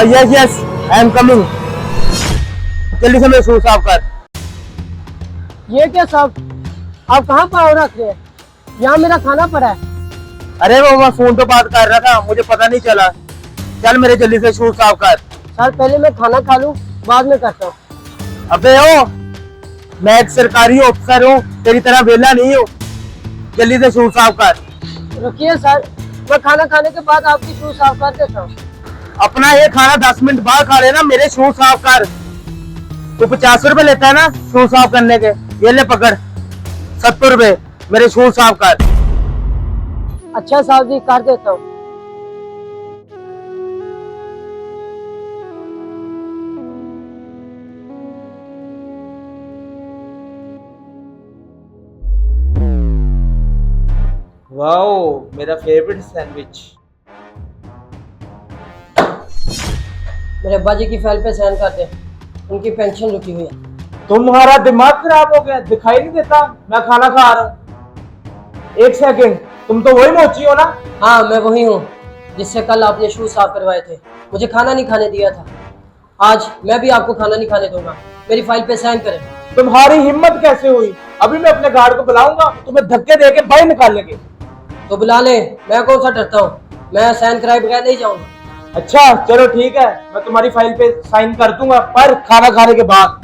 Yes yes, I am coming. जल्दी से मेरे शूज साफ कर। ये क्या साहब, आप कहाँ पाँव रख रहे हैं? यहाँ मेरा खाना पड़ा है। अरे वो मैं फोन पे बात कर रहा था, मुझे पता नहीं चला। चल मेरे जल्दी से शूज साफ कर। सर पहले मैं खाना खा लूँ, बाद में करता हूँ। अबे ओ, मैं एक सरकारी अफसर हूँ, तेरी तरह वेला नहीं हूँ। जल्दी से शूज साफ कर। रुकिए सर, मैं खाना खाने के बाद आपकी शूज साफ कर देता हूँ। अपना ये खाना 10 मिनट बाद खा लेना, मेरे शूज साफ कर। तू 50 रुपए लेता है ना शूज साफ करने के, ये ले पकड़ 70 रुपए, मेरे शूज साफ कर। अच्छा साहब जी, कर देता हूँ। वाओ, मेरा फेवरेट सैंडविच। मेरे अब्बा जी की फाइल पे साइन कर दे, उनकी पेंशन रुकी हुई है। तुम्हारा दिमाग खराब हो गया, दिखाई नहीं देता मैं खाना खा रहा हूँ? एक सेकंड, तुम तो वही मोची हो ना? हाँ मैं वही हूँ जिससे कल आपने शूज साफ करवाए थे, मुझे खाना नहीं खाने दिया था। आज मैं भी आपको खाना नहीं खाने दूंगा, मेरी फाइल पे साइन करें। तुम्हारी हिम्मत कैसे हुई? अभी मैं अपने गार्ड को बुलाऊंगा, तुम्हें धक्के देके बाहर निकाल लेंगे। तो बुला ले, मैं कौन सा डरता हूँ, मैं साइन कराए बगैर नहीं जाऊंगा। अच्छा चलो ठीक है, मैं तुम्हारी फाइल पे साइन कर दूंगा, पर खाना खाने के बाद,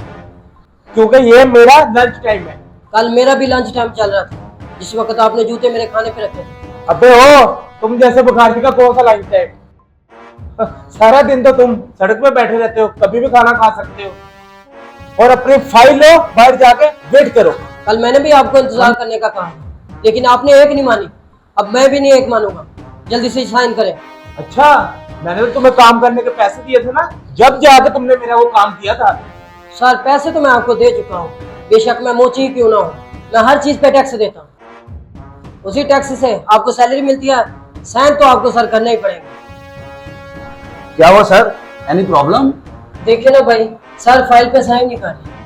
क्योंकि ये मेरा लंच टाइम है। कल मेरा भी लंच टाइम चल रहा था, जिस वक्त आपने जूते मेरे खाने पे रखे थे। अबे हो, तुम जैसे बुखारी का कौन सा लंच टाइम? सारा दिन तो तुम सड़क पे बैठे रहते हो, कभी भी खाना खा सकते हो। और अपनी फाइल लो, बाहर जाके वेट करो। कल मैंने भी आपको इंतजार करने का कहा, लेकिन आपने एक नहीं मानी, अब मैं भी नहीं एक मानूंगा। जल्दी से साइन करें। अच्छा, मैंने तो तुम्हें काम करने के पैसे दिए थे ना, जब जाके तुमने मेरा वो काम किया था। सर पैसे तो मैं आपको दे चुका हूँ, बेशक मैं मोची ही क्यों ना हूँ, मैं हर चीज पे टैक्स देता हूँ। उसी टैक्स से आपको सैलरी मिलती है, साइन तो आपको सर करना ही पड़ेगा। क्या हुआ सर, एनी प्रॉब्लम? देखिए ना भाई, सर फाइल पे साइन नहीं कर रहे।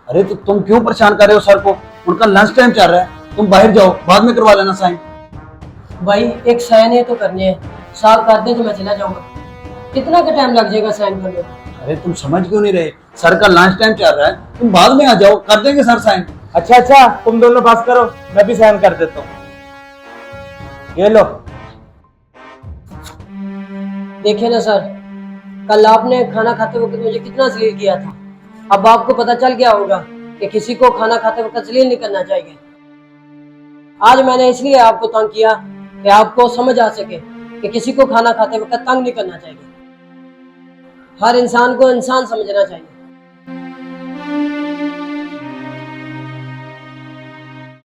अरे तो तुम क्यों परेशान कर रहे हो सर को? उनका लंच टाइम चल रहा है, तुम बाहर जाओ, बाद में करवा लेना साइन। भाई एक साइन है तो करनी है, साफ कर दे तो मैं चला जाऊंगा। कितना का टाइम लग जाएगा साइन करने में? अरे तुम समझ क्यों नहीं रहे, सर का लंच टाइम चल रहा है, तुम बाद में आ जाओ, कर देंगे सर साइन। अच्छा अच्छा, तुम दोनों बस करो, मैं भी साइन कर देता हूँ। ये लो। देखिए ना सर, कल आपने खाना खाते वक्त मुझे कितना जलील किया था। अब आपको पता चल गया होगा कि किसी को खाना खाते वक्त जलील नहीं करना चाहिए। आज मैंने इसलिए आपको तंग किया कि आपको समझ आ सके कि किसी को खाना खाते वक्त तंग नहीं करना चाहिए। हर इंसान को इंसान समझना चाहिए।